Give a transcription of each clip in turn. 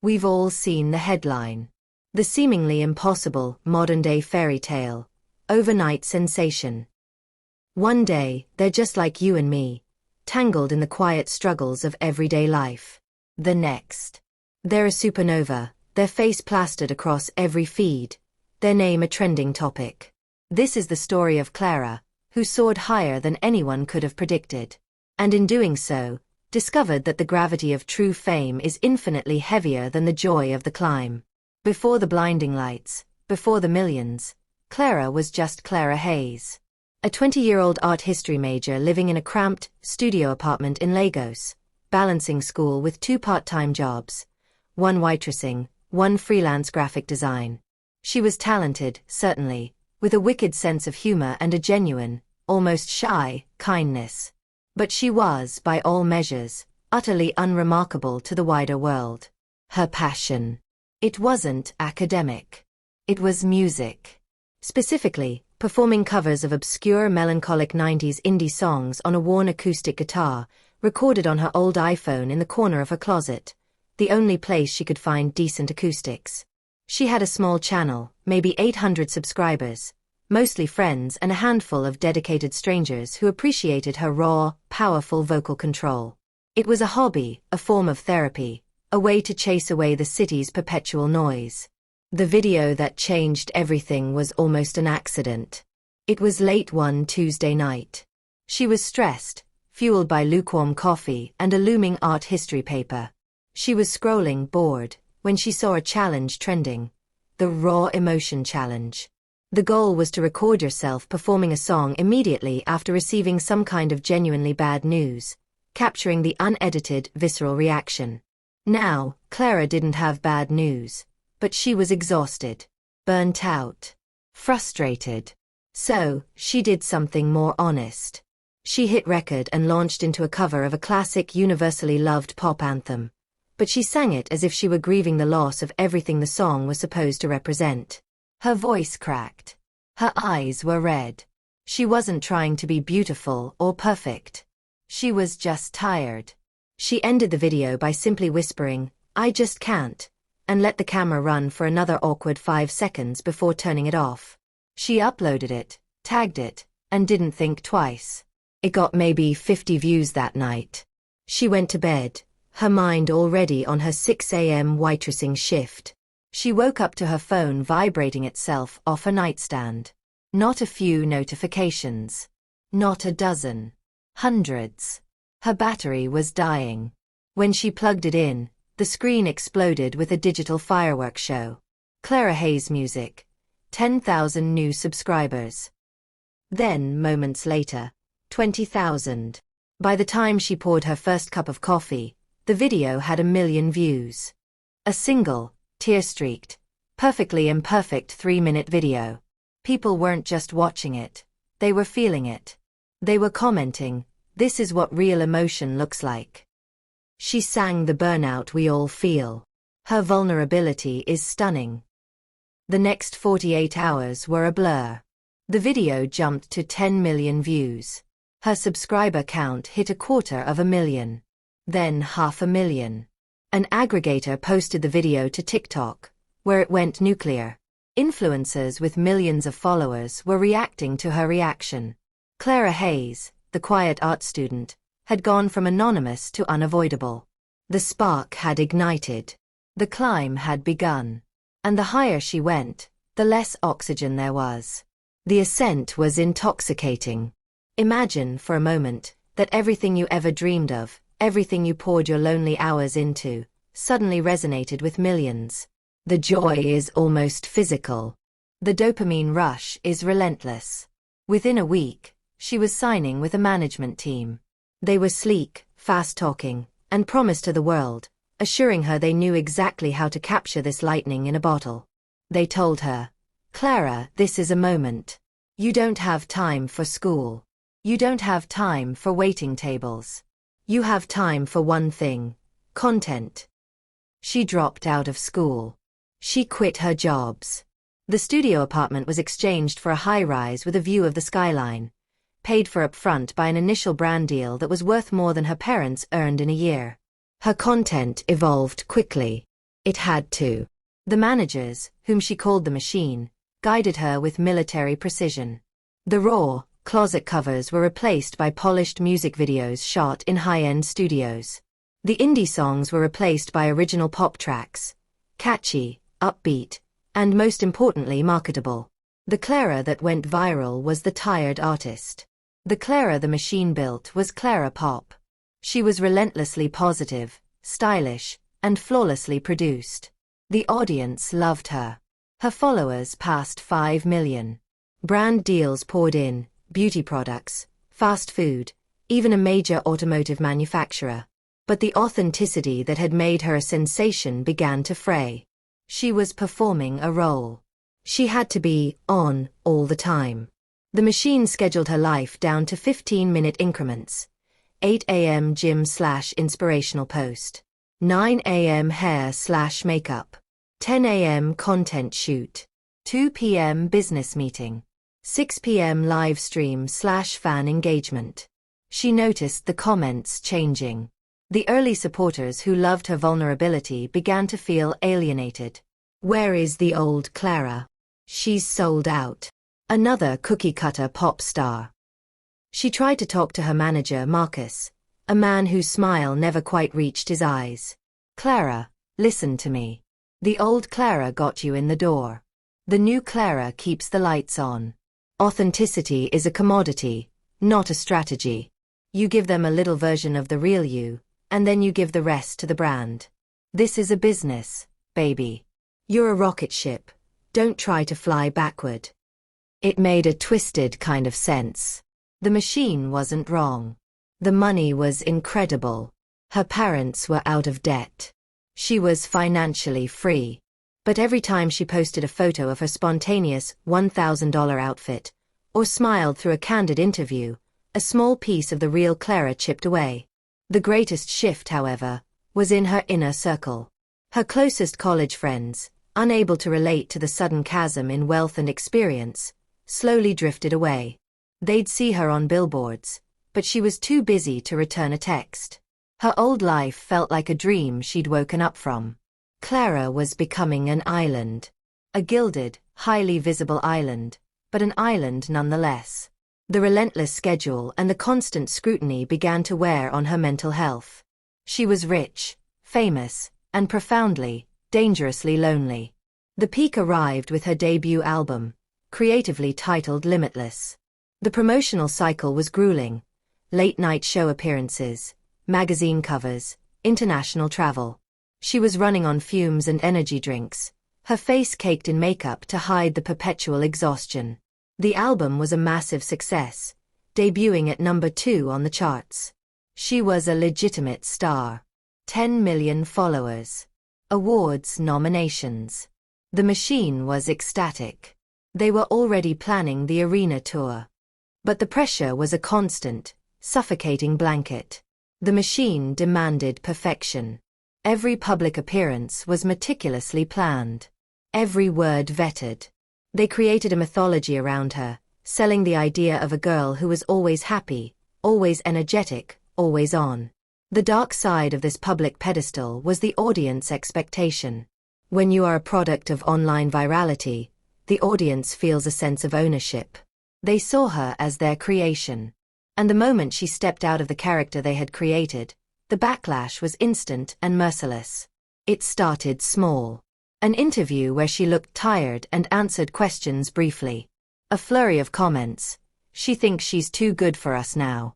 We've all seen the headline. The seemingly impossible, modern-day fairy tale. Overnight sensation. One day, they're just like you and me, tangled in the quiet struggles of everyday life. The next, they're a supernova, their face plastered across every feed, their name a trending topic. This is the story of Clara, who soared higher than anyone could have predicted. And in doing so, discovered that the gravity of true fame is infinitely heavier than the joy of the climb. Before the blinding lights, before the millions, Clara was just Clara Hayes. A 20-year-old art history major living in a cramped, studio apartment in Lagos, balancing school with 2 part-time jobs, one waitressing, one freelance graphic design. She was talented, certainly, with a wicked sense of humor and a genuine, almost shy, kindness. But she was, by all measures, utterly unremarkable to the wider world. Her passion. It wasn't academic. It was music. Specifically, performing covers of obscure melancholic 90s indie songs on a worn acoustic guitar, recorded on her old iPhone in the corner of her closet, the only place she could find decent acoustics. She had a small channel, maybe 800 subscribers, mostly friends and a handful of dedicated strangers who appreciated her raw, powerful vocal control. It was a hobby, a form of therapy, a way to chase away the city's perpetual noise. The video that changed everything was almost an accident. It was late one Tuesday night. She was stressed, fueled by lukewarm coffee and a looming art history paper. She was scrolling, bored, when she saw a challenge trending. The Raw Emotion Challenge. The goal was to record yourself performing a song immediately after receiving some kind of genuinely bad news, capturing the unedited, visceral reaction. Now, Clara didn't have bad news. But she was exhausted, burnt out, frustrated. So, she did something more honest. She hit record and launched into a cover of a classic universally loved pop anthem. But she sang it as if she were grieving the loss of everything the song was supposed to represent. Her voice cracked. Her eyes were red. She wasn't trying to be beautiful or perfect. She was just tired. She ended the video by simply whispering, "I just can't," and let the camera run for another awkward 5 seconds before turning it off. She uploaded it, tagged it, and didn't think twice. It got maybe 50 views that night. She went to bed, her mind already on her 6 a.m. waitressing shift. She woke up to her phone vibrating itself off her nightstand. Not a few notifications. Not a dozen. Hundreds. Her battery was dying. When she plugged it in, the screen exploded with a digital fireworks show. Clara Hayes music. 10,000 new subscribers. Then, moments later, 20,000. By the time she poured her first cup of coffee, the video had 1 million views. A single, tear-streaked, perfectly imperfect 3-minute video. People weren't just watching it, they were feeling it. They were commenting, "This is what real emotion looks like." She sang the burnout we all feel. Her vulnerability is stunning. The next 48 hours were a blur. The video jumped to 10 million views. Her subscriber count hit 250,000. Then 500,000. An aggregator posted the video to TikTok, where it went nuclear. Influencers with millions of followers were reacting to her reaction. Clara Hayes, the quiet art student, had gone from anonymous to unavoidable. The spark had ignited. The climb had begun. And the higher she went, the less oxygen there was. The ascent was intoxicating. Imagine, for a moment, that everything you ever dreamed of, everything you poured your lonely hours into, suddenly resonated with millions. The joy is almost physical. The dopamine rush is relentless. Within a week, she was signing with a management team. They were sleek, fast-talking, and promised her the world, assuring her they knew exactly how to capture this lightning in a bottle. They told her, "Clara, this is a moment. You don't have time for school. You don't have time for waiting tables. You have time for one thing: content." She dropped out of school. She quit her jobs. The studio apartment was exchanged for a high-rise with a view of the skyline, paid for up front by an initial brand deal that was worth more than her parents earned in a year. Her content evolved quickly. It had to. The managers, whom she called the machine, guided her with military precision. The raw, closet covers were replaced by polished music videos shot in high-end studios. The indie songs were replaced by original pop tracks, catchy, upbeat, and most importantly marketable. The Clara that went viral was the tired artist. The Clara the machine built was Clara Pop. She was relentlessly positive, stylish, and flawlessly produced. The audience loved her. Her followers passed 5 million. Brand deals poured in, beauty products, fast food, even a major automotive manufacturer. But the authenticity that had made her a sensation began to fray. She was performing a role. She had to be on all the time. The machine scheduled her life down to 15-minute increments. 8 a.m. gym/inspirational post. 9 a.m. hair/makeup. 10 a.m. content shoot. 2 p.m. business meeting. 6 p.m. live stream/fan engagement. She noticed the comments changing. The early supporters who loved her vulnerability began to feel alienated. Where is the old Clara? She's sold out. Another cookie-cutter pop star. She tried to talk to her manager Marcus, a man whose smile never quite reached his eyes. Clara, listen to me. The old Clara got you in the door. The new Clara keeps the lights on. Authenticity is a commodity, not a strategy. You give them a little version of the real you, and then you give the rest to the brand. This is a business, baby. You're a rocket ship. Don't try to fly backward. It made a twisted kind of sense. The machine wasn't wrong. The money was incredible. Her parents were out of debt. She was financially free. But every time she posted a photo of her spontaneous $1,000 outfit, or smiled through a candid interview, a small piece of the real Clara chipped away. The greatest shift, however, was in her inner circle. Her closest college friends, unable to relate to the sudden chasm in wealth and experience, slowly drifted away. They'd see her on billboards, but she was too busy to return a text. Her old life felt like a dream she'd woken up from. Clara was becoming an island. A gilded, highly visible island, but an island nonetheless. The relentless schedule and the constant scrutiny began to wear on her mental health. She was rich, famous, and profoundly, dangerously lonely. The peak arrived with her debut album, creatively titled Limitless. The promotional cycle was grueling. Late-night show appearances, magazine covers, international travel. She was running on fumes and energy drinks, her face caked in makeup to hide the perpetual exhaustion. The album was a massive success, debuting at number 2 on the charts. She was a legitimate star. 10 million followers. Awards nominations. The machine was ecstatic. They were already planning the arena tour. But the pressure was a constant, suffocating blanket. The machine demanded perfection. Every public appearance was meticulously planned. Every word vetted. They created a mythology around her, selling the idea of a girl who was always happy, always energetic, always on. The dark side of this public pedestal was the audience expectation. When you are a product of online virality, the audience feels a sense of ownership. They saw her as their creation. And the moment she stepped out of the character they had created, the backlash was instant and merciless. It started small. An interview where she looked tired and answered questions briefly. A flurry of comments. She thinks she's too good for us now.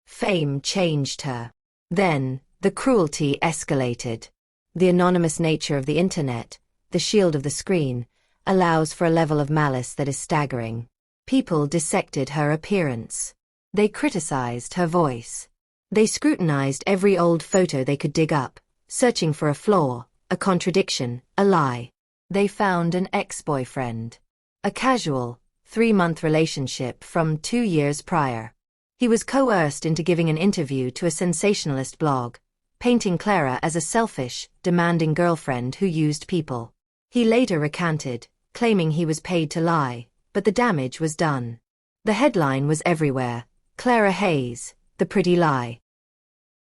Fame changed her. Then, the cruelty escalated. The anonymous nature of the internet, the shield of the screen, allows for a level of malice that is staggering. People dissected her appearance. They criticized her voice. They scrutinized every old photo they could dig up, searching for a flaw, a contradiction, a lie. They found an ex-boyfriend. A casual, 3-month relationship from 2 years prior. He was coerced into giving an interview to a sensationalist blog, painting Clara as a selfish, demanding girlfriend who used people. He later recanted, claiming he was paid to lie, but the damage was done. The headline was everywhere: Clara Hayes, the pretty lie.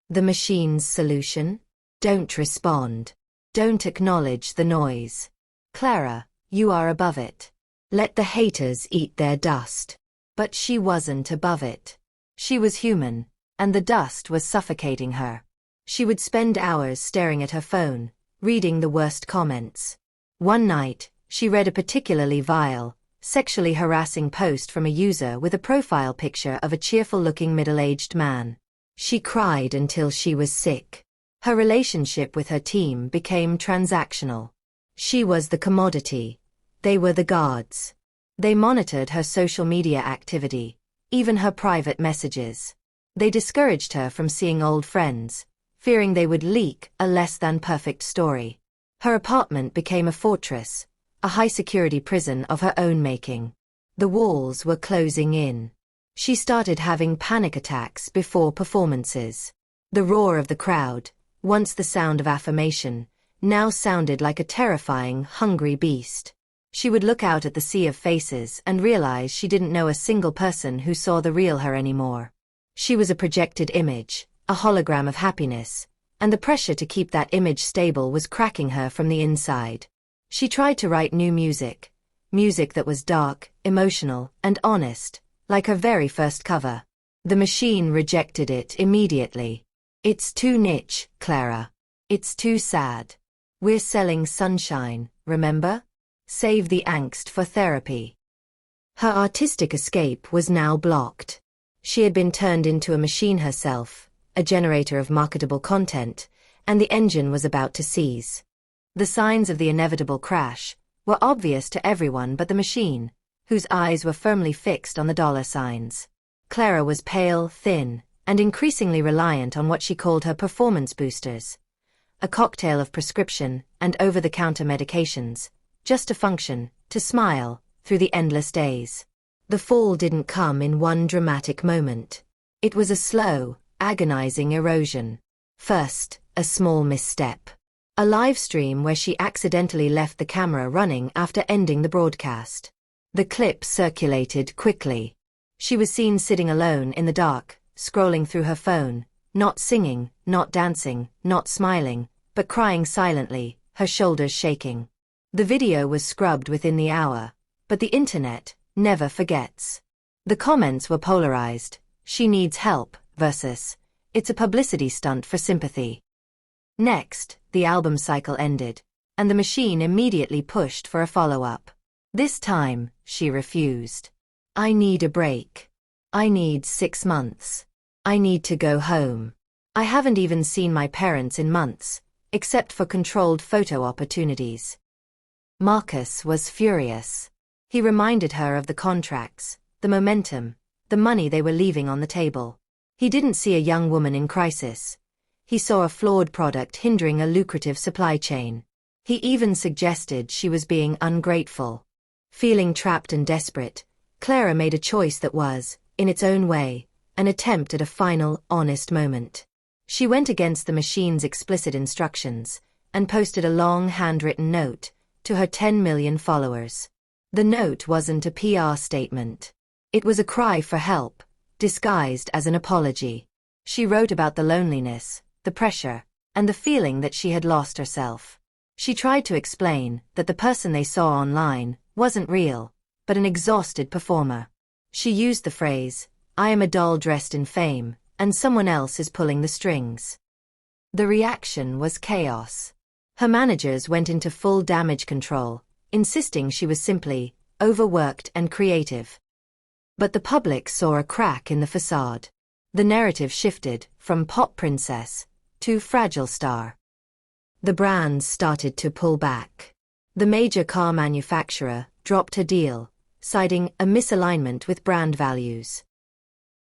The machine's solution? Don't respond. Don't acknowledge the noise. Clara, you are above it. Let the haters eat their dust. But she wasn't above it. She was human, and the dust was suffocating her. She would spend hours staring at her phone, reading the worst comments. One night, she read a particularly vile, sexually harassing post from a user with a profile picture of a cheerful-looking middle-aged man. She cried until she was sick. Her relationship with her team became transactional. She was the commodity. They were the guards. They monitored her social media activity, even her private messages. They discouraged her from seeing old friends, fearing they would leak a less-than-perfect story. Her apartment became a fortress, a high-security prison of her own making. The walls were closing in. She started having panic attacks before performances. The roar of the crowd, once the sound of affirmation, now sounded like a terrifying, hungry beast. She would look out at the sea of faces and realize she didn't know a single person who saw the real her anymore. She was a projected image, a hologram of happiness, and the pressure to keep that image stable was cracking her from the inside. She tried to write new music that was dark, emotional, and honest, like her very first cover. The machine rejected it immediately. It's too niche, Clara. It's too sad. We're selling sunshine, remember? Save the angst for therapy. Her artistic escape was now blocked. She had been turned into a machine herself, a generator of marketable content, and the engine was about to seize. The signs of the inevitable crash were obvious to everyone but the machine, whose eyes were firmly fixed on the dollar signs. Clara was pale, thin, and increasingly reliant on what she called her performance boosters, a cocktail of prescription and over-the-counter medications, just to function, to smile, through the endless days. The fall didn't come in one dramatic moment. It was a slow, agonizing erosion. First, a small misstep. A live stream where she accidentally left the camera running after ending the broadcast. The clip circulated quickly. She was seen sitting alone in the dark, scrolling through her phone, not singing, not dancing, not smiling, but crying silently, her shoulders shaking. The video was scrubbed within the hour, but the internet never forgets. The comments were polarized: she needs help, versus, it's a publicity stunt for sympathy. Next, the album cycle ended, and the machine immediately pushed for a follow-up. This time, she refused. I need a break. I need 6 months. I need to go home. I haven't even seen my parents in months, except for controlled photo opportunities. Marcus was furious. He reminded her of the contracts, the momentum, the money they were leaving on the table. He didn't see a young woman in crisis. He saw a flawed product hindering a lucrative supply chain. He even suggested she was being ungrateful. Feeling trapped and desperate, Clara made a choice that was, in its own way, an attempt at a final, honest moment. She went against the machine's explicit instructions and posted a long handwritten note to her 10 million followers. The note wasn't a PR statement. It was a cry for help, disguised as an apology. She wrote about the loneliness, the pressure, and the feeling that she had lost herself. She tried to explain that the person they saw online wasn't real, but an exhausted performer. She used the phrase, "I am a doll dressed in fame, and someone else is pulling the strings." The reaction was chaos. Her managers went into full damage control, insisting she was simply overworked and creative. But the public saw a crack in the facade. The narrative shifted from pop princess to fragile star. The brands started to pull back. The major car manufacturer dropped a deal, citing a misalignment with brand values.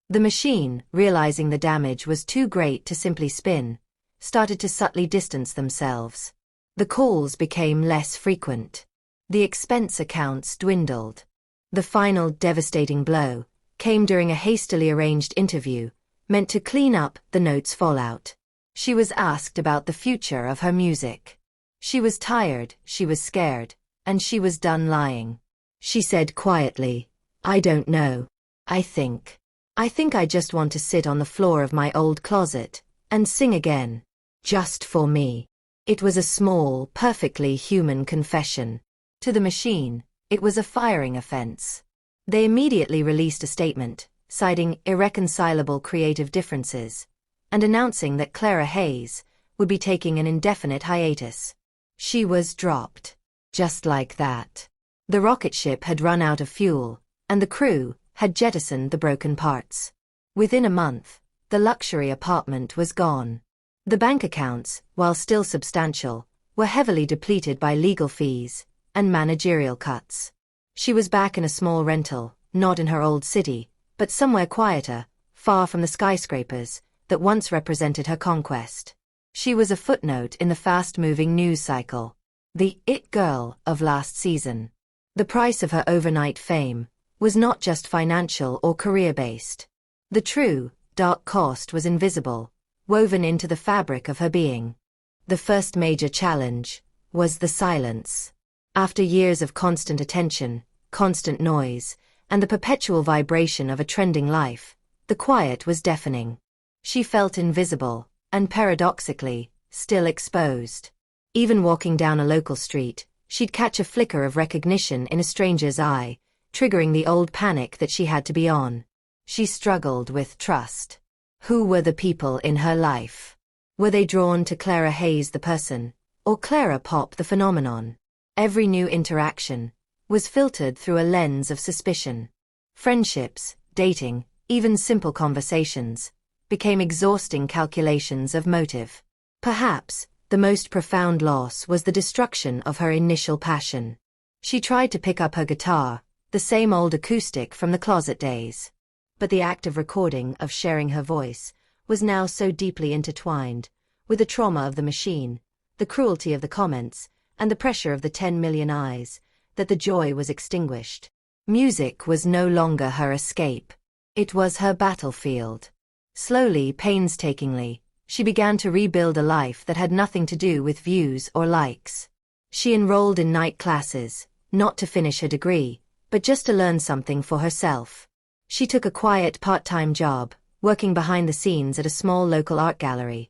The machine, realizing the damage was too great to simply spin, started to subtly distance themselves. The calls became less frequent. The expense accounts dwindled. The final devastating blow came during a hastily arranged interview, meant to clean up the note's fallout. She was asked about the future of her music. She was tired, she was scared, and she was done lying. She said quietly, "I don't know. I think I just want to sit on the floor of my old closet and sing again. Just for me." It was a small, perfectly human confession. To the machine, it was a firing offense. They immediately released a statement, citing irreconcilable creative differences, and announcing that Clara Hayes would be taking an indefinite hiatus. She was dropped. Just like that. The rocket ship had run out of fuel, and the crew had jettisoned the broken parts. Within a month, the luxury apartment was gone. The bank accounts, while still substantial, were heavily depleted by legal fees and managerial cuts. She was back in a small rental, not in her old city, but somewhere quieter, far from the skyscrapers that once represented her conquest. She was a footnote in the fast-moving news cycle. The it girl of last season. The price of her overnight fame was not just financial or career-based. The true, dark cost was invisible, woven into the fabric of her being. The first major challenge was the silence. After years of constant attention, constant noise, and the perpetual vibration of a trending life, the quiet was deafening. She felt invisible, and paradoxically, still exposed. Even walking down a local street, she'd catch a flicker of recognition in a stranger's eye, triggering the old panic that she had to be on. She struggled with trust. Who were the people in her life? Were they drawn to Clara Hayes the person, or Clara Pop the phenomenon? Every new interaction was filtered through a lens of suspicion. Friendships, dating, even simple conversations, became exhausting calculations of motive. Perhaps, the most profound loss was the destruction of her initial passion. She tried to pick up her guitar, the same old acoustic from the closet days. But the act of recording, of sharing her voice, was now so deeply intertwined with the trauma of the machine, the cruelty of the comments, and the pressure of the 10 million eyes, that the joy was extinguished. Music was no longer her escape. It was her battlefield. Slowly, painstakingly, she began to rebuild a life that had nothing to do with views or likes. She enrolled in night classes, not to finish her degree, but just to learn something for herself. She took a quiet part-time job, working behind the scenes at a small local art gallery.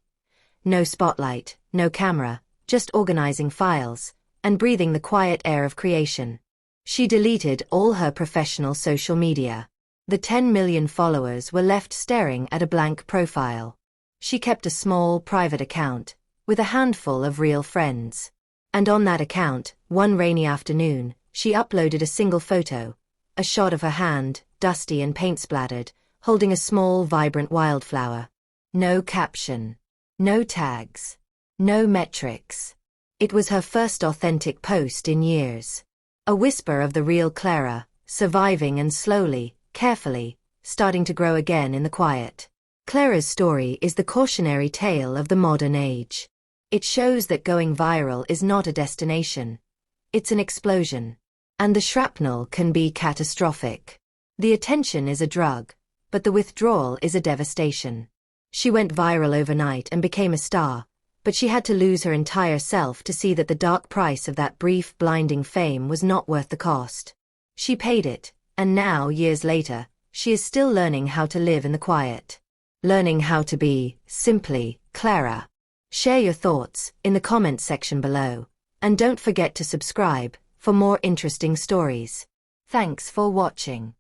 No spotlight, no camera, just organizing files, and breathing the quiet air of creation. She deleted all her professional social media. The 10 million followers were left staring at a blank profile. She kept a small private account, with a handful of real friends. And on that account, one rainy afternoon, she uploaded a single photo, a shot of her hand, dusty and paint-splattered, holding a small, vibrant wildflower. No caption. No tags. No metrics. It was her first authentic post in years. A whisper of the real Clara, surviving and slowly, carefully, starting to grow again in the quiet. Clara's story is the cautionary tale of the modern age. It shows that going viral is not a destination. It's an explosion. And the shrapnel can be catastrophic. The attention is a drug, but the withdrawal is a devastation. She went viral overnight and became a star, but she had to lose her entire self to see that the dark price of that brief, blinding fame was not worth the cost. She paid it, and now, years later, she is still learning how to live in the quiet. Learning how to be, simply, Clara. Share your thoughts in the comments section below, and don't forget to subscribe for more interesting stories. Thanks for watching.